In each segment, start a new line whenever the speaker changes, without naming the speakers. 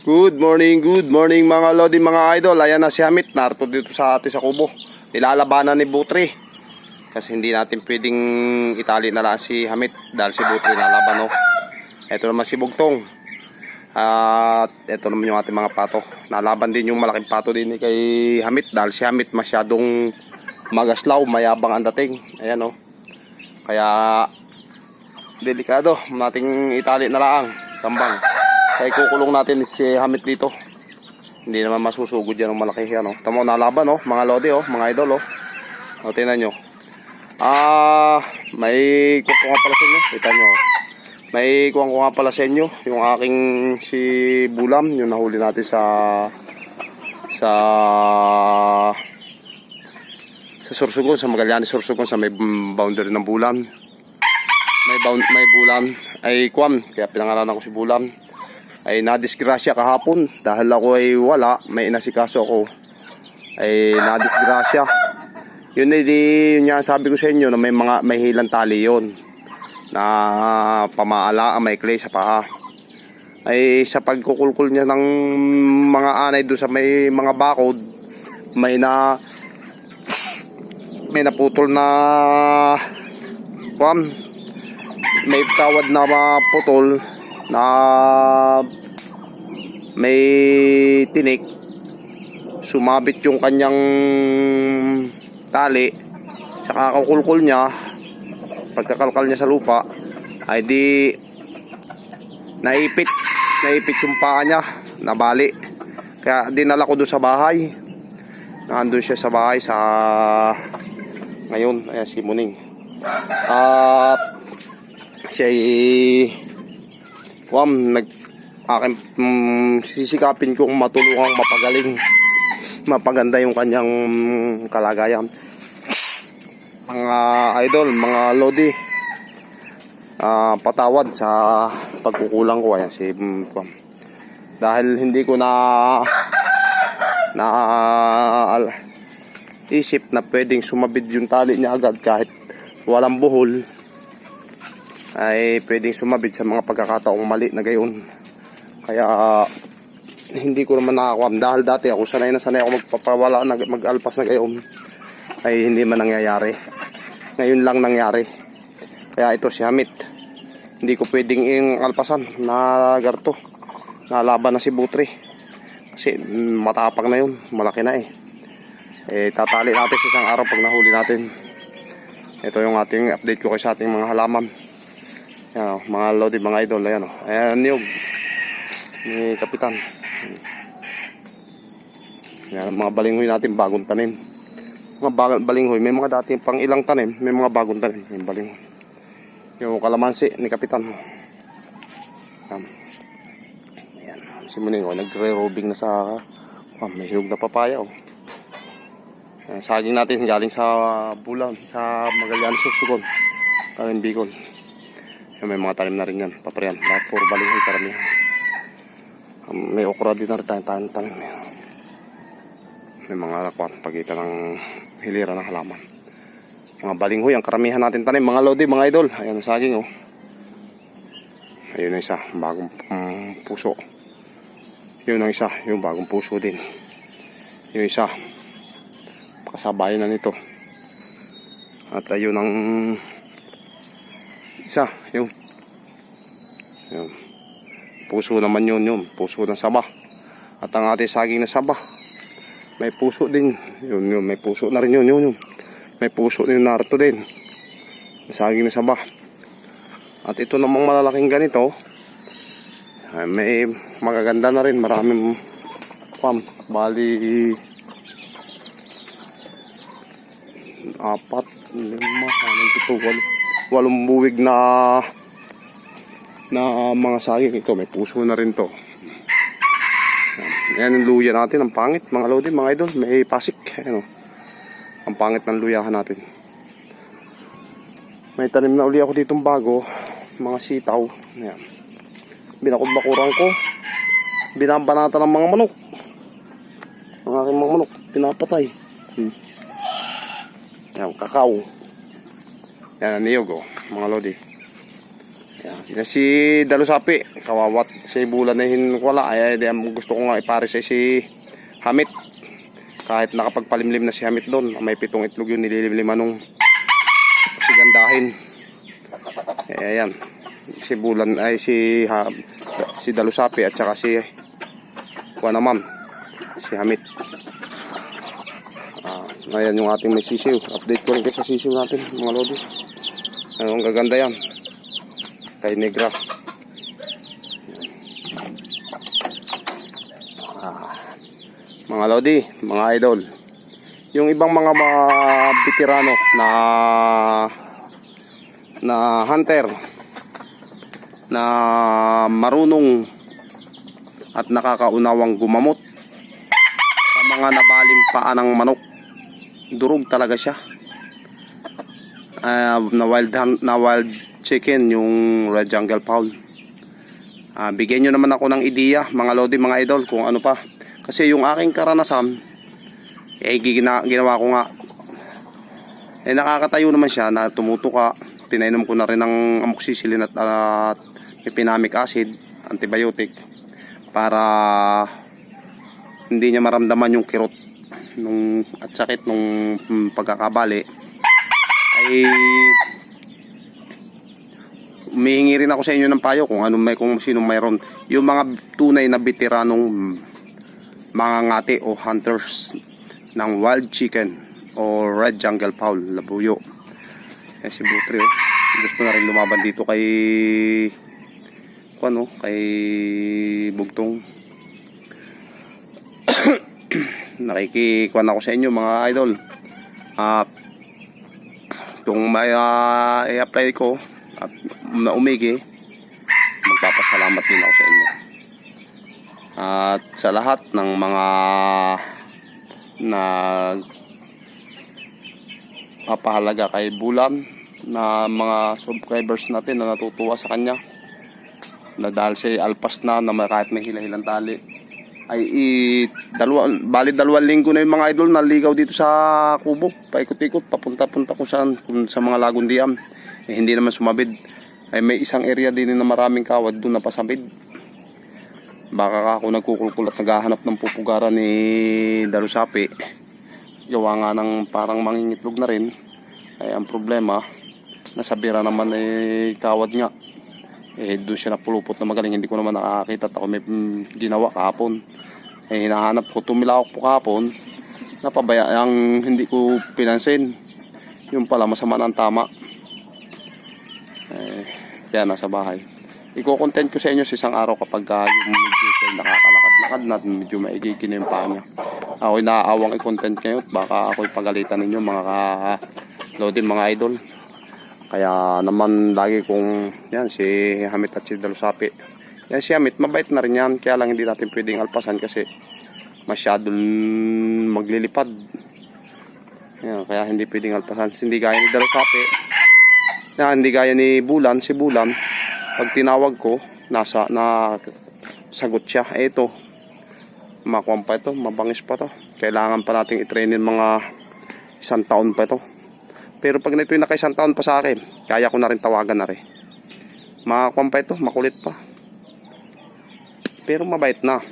Good morning mga lodi, mga idol. Ayan na si Hamit, narito dito sa atin sa kubo. Nilalabanan ni Butri. Kasi hindi natin pwedeng itali na lang si Hamit dahil si Butri nalaban, no? Ito naman si Bugtong. At ito naman yung ating mga pato. Nalaban din yung malaking pato din kay Hamit dahil si Hamit masyadong magaslaw, mayabang ang dating. Ayan, no? Kaya delikado, nating itali na lang tambang. Kaya kukulong natin si Hamit dito. Hindi naman masusugod yan ng malaki yan, no? Tamo nalaban, no? Mga lodi, oh, mga idol, oh. O, tingnan nyo. May kukuha pala sa inyo. Kita nyo, oh. May kuha pala sa inyo. Yung aking si Bulam, yung nahuli natin sa Sorsogon, sa Magallanes Sorsogon, sa may boundary ng Bulan. May Bulan ay Kwam, kaya pinangalanan ko si Bulam. Ay nadisgrasya kahapon dahil ako ay wala, may inasikaso ako, ay nadisgrasya. Yun nga sabi ko sa inyo na may hilang tali yon na pamaala, may clay sa paa. Ay sa pagkukulkul niya ng mga anay doon sa may mga bakod, may naputol na may tawad na putol na may tinik, sumabit yung kanyang tali sa kakakulkul niya. Pagkakalkal niya sa lupa ay di naipit yung paa niya, nabali. Kaya dinala ko doon sa bahay. Nandun siya sa bahay ngayon. Ayan si Muning. At siya sisikapin kong matulungang mapaganda yung kanyang kalagayan. Mga idol, mga lodi, patawad sa pagkukulang ko. Ayan si dahil hindi ko isip na pwedeng sumabid yung tali niya agad kahit walang buhol, ay pwedeng sumabit sa mga pagkakataong mali na gayon. Kaya hindi ko naman nakakuha dahil dati ako sanay ako magpapawala, mag-alpas na gayon, ay hindi man nangyayari. Ngayon lang nangyari. Kaya ito si Hamit, hindi ko pwedeng alpasan na garto. Nalaban na si Butri kasi matapang na yun, malaki na tatali natin sa isang araw pag nahuli natin. Ito yung ating update ko sa ating mga halaman. Yan, mga lodi, mga idol. Ayan, ayan niyog ni Kapitan. Yan, mga balinghoy natin, bagong tanim. Mga balinghoy, may mga dating pang ilang tanim, may mga bagong tanim. Yung balinghoy, yung kalamansi ni Kapitan. Ayan, si Muning, nagre-robing na sa may hinog na papaya. Saging natin galing sa Bulan, sa Magallanes Sorsogon, Tanim Bicol. May mga tanim na rin yan, paparehan. Lahat puro balinghoy, karamihan. May okra din na rin tayong tanim. May mga pagitan ng hilira ng halaman. Mga balinghoy, ang karamihan natin tanim, mga lodi, mga idol. Ayan ang saging, oh. Ayun ang isa, bagong puso. Yun ang isa, yung bagong puso din. Yung isa, kasabayan na nito. At ayun ang isa, yung puso naman yun, puso ng saba. At ang ating saging na saba, may puso din. Yun, may puso na rin yun. May puso na yung narito din, saging na saba. At ito namang malalaking ganito, may magaganda na rin. Maraming bali 4, 5, 6, 7, 8 buwig na mga saging. Ito may puso na rin to. Ayan ang luya natin, ang pangit mga lodi, mga idol, may pasik. Ayan, ang pangit ng luyahan natin. May tanim na uli ako ditong bago, mga sitaw. Ayan, binakod-bakuran ko, binabanata ng mga manok. Ang aking mga manok pinapatay. Ayan, kakao. Yan ang niyog, mga lodi. Yan si Dalusapi, kawawat si Bulan na wala. Ay gusto ko nga ipares ay si Hamit. Kahit nakapagpalimlim na si Hamit doon, may 7 itlog yun nililimliman nung sigandahin. Ayan. Si Bulan ay si Dalusapi at saka si naman si Hamit. Ayan yung ating may sisiw. Update ko rin kayo sa sisiw natin mga lodi. Ang gaganda yan kay Negra. Mga lodi, mga idol, yung ibang mga veterano na hunter na marunong at nakakaunawang gumamot sa mga nabaling paa ng manok, durog talaga siya. Na wild chicken yung Red Jungle Fowl. Bigyan nyo naman ako ng ideya mga lodi, mga idol, kung ano pa. Kasi yung aking karanasan, ginawa ko nga. Nakakatayo naman siya na tumutuka. Pinainom ko na rin ng amoxicillin at epinamic acid, antibiotic, para hindi niya maramdaman yung kirot at sakit nung pagkakabali. Ay humihingi rin ako sa inyo ng payo kung sino mayroon, yung mga tunay na veteranong mga ngati o hunters ng wild chicken o Red Jungle Fowl, labuyo. Si Butri, gusto na rin lumaban dito kay Bugtong. Nakikikuan ako sa inyo mga idol. Kung may i-apply ko at na umigi, magpapasalamat din ako sa inyo. At sa lahat ng mga papahalaga kay Bulan, na mga subscribers natin na natutuwa sa kanya, na dahil siya alpas na kahit may hila-hilang tali, ay bali 2 linggo na yung mga idol naligaw dito sa kubo, paikot-ikot papunta-punta kung sa mga lagundian. Hindi naman sumabid. Ay may isang area din na maraming kawad doon na pasabid. Baka ako nagkukulkul at naghahanap ng pupugaran ni Dalusapi, gawa nga ng parang mangingitlog na rin. Ay ang problema, nasabira naman kawad nga. Doon siya napulupot na magaling. Hindi ko naman nakakita at ako may ginawa kahapon. Hinahanap ko, tumilawak po kahapon, napabayaan, hindi ko pinansin. Yung pala masama na ang tama. Kaya nasa bahay. Iko-content ko sa inyo sa isang araw kapag yung medyo nakakalakad-lakad na, medyo maigigin na yung paa niya. Ako'y naaawang i-content kayo at baka ako'y pagalitan ninyo mga ka-loading mga idol. Kaya naman lagi kong yan si Hamit at si Dalusapi. Yan si Hamit, mabait na rin yan. Kaya lang hindi natin pwedeng alpasan kasi masyadong maglilipad. Yan, kaya hindi pwedeng alpasan. Hindi gaya ni Dalusapi. Yan, hindi gaya ni Bulan. Si Bulan, pag tinawag ko, sagot siya. Ito, makuha pa ito, mabangis pa to. Kailangan pa nating i-trainin mga 1 taon pa ito. Pero pag ito'y naka 1 taon pa sa akin, kaya ko na rin tawagan na rin. Makakuha pa ito, makulit pa. Pero mabait na.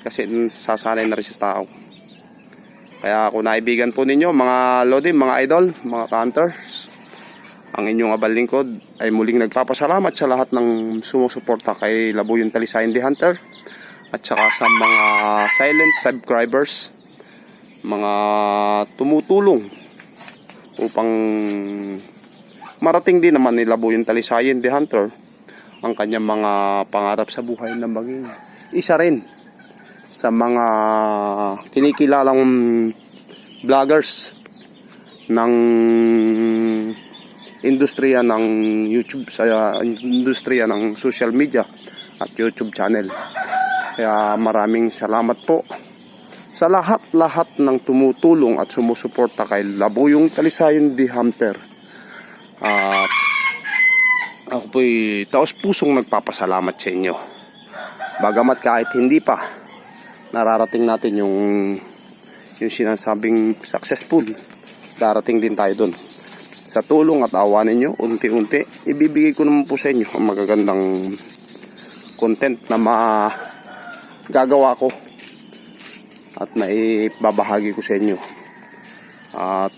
Kasi sasanay na rin sa tao. Kaya kung naibigan po ninyo, mga lodi, mga idol, mga hunters, ang inyong abal lingkod ay muling nagpapasalamat sa lahat ng sumusuporta kay Labuyong Talisayan the Hunter at saka sa mga silent subscribers, mga tumutulong upang marating din naman ni Labuyong Talisayan the Hunter ang kanyang mga pangarap sa buhay na maging isa rin sa mga kinikilalang vloggers ng industriya ng YouTube, sa industriya ng social media at YouTube channel. Kaya maraming salamat po sa lahat ng tumutulong at sumusuporta kay Labuyong Talisayan the Hunter. At ako po'y taos pusong nagpapasalamat sa inyo. Bagamat kahit hindi pa nararating natin yung sinasabing successful, darating din tayo dun. Sa tulong at awa ninyo, unti-unti, ibibigay ko naman po sa inyo ang magagandang content na magagawa ko at maibabahagi ko sa inyo. At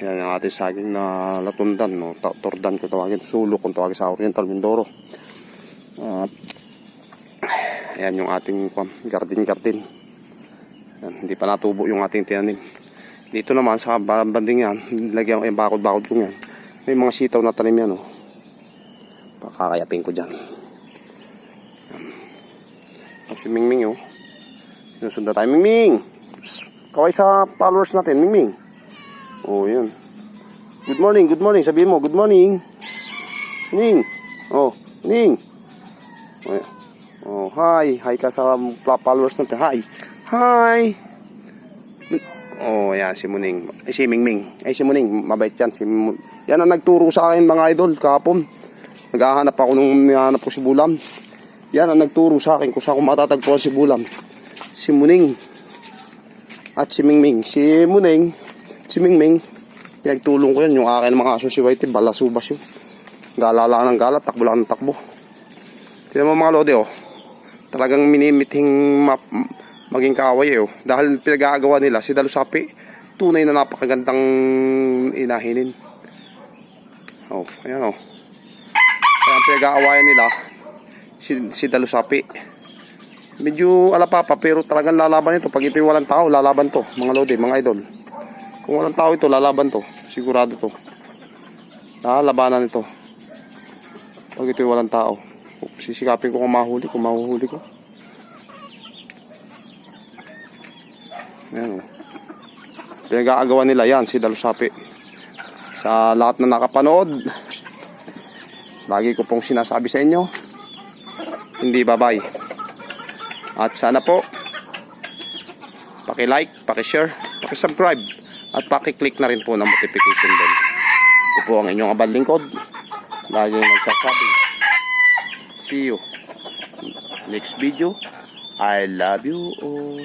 yan ang ating saging na latundan, no? Tordan ko tawagin, sulok kung tawagin sa Oriental Mindoro. At ayan yung ating garden. Yan, hindi pa natubo yung ating tinanim. Dito naman sa banding yan, lagyan ko yung bakod-bakod ko yan. May mga sitaw na tanim yan, oh. Pakakayapin ko dyan. Si Mingming, oh. Sinusundan tayo, Mingming! Kaway sa followers natin, Mingming. Oh, yun. Good morning. Sabihin mo, good morning. Ning. Oh, Ning. Oh, hi. Hi ka sa followers natin. Hi. Oh, yan, si Muning. Ay, si Mingming. Ay, si Muning. Mabait yan. Yan ang nagturo sa akin, mga idol, kahapon. Naghahanap ako nung nahanap ko si Bulam. Yan ang nagturo sa akin kung saan ko matatagpuan si Bulam. Si Muning. At si Mingming. Si Muning. Si Mingming. Pinagtulong ko yan. Yung akin ng mga aso si Whitey. Balasubas yun. Gala lang ng gala. Takbo lang ng takbo. Tignan mo mga lode, oh. Talagang minimiting maging kaaway, oh. Dahil pinag-aagawa nila si Dalusapi, tunay na napakagandang inahinin. Oh, ayan, oh. Kaya pinag-aawayan nila si Dalusapi. Medyo alapapa pero talagang lalaban ito. Pag ito'y walang tao, lalaban to, mga lode, mga idol. Kung walang tao ito, lalaban to. Sigurado to. Labanan ito. Pag ito'y walang tao. Sisikapin ko kung mahuhuli ko. Ayan, oh. Pinag-aagawan nila yan, si Dalusapi. Sa lahat na nakapanood, lagi ko pong sinasabi sa inyo, hindi bye-bye. At sana po, paki-like, paki-share, paki-subscribe, at paki-click na rin po ng notification bell. Ito po ang inyong abal lingkod. Laging nagsasabi, see you next video. I love you all.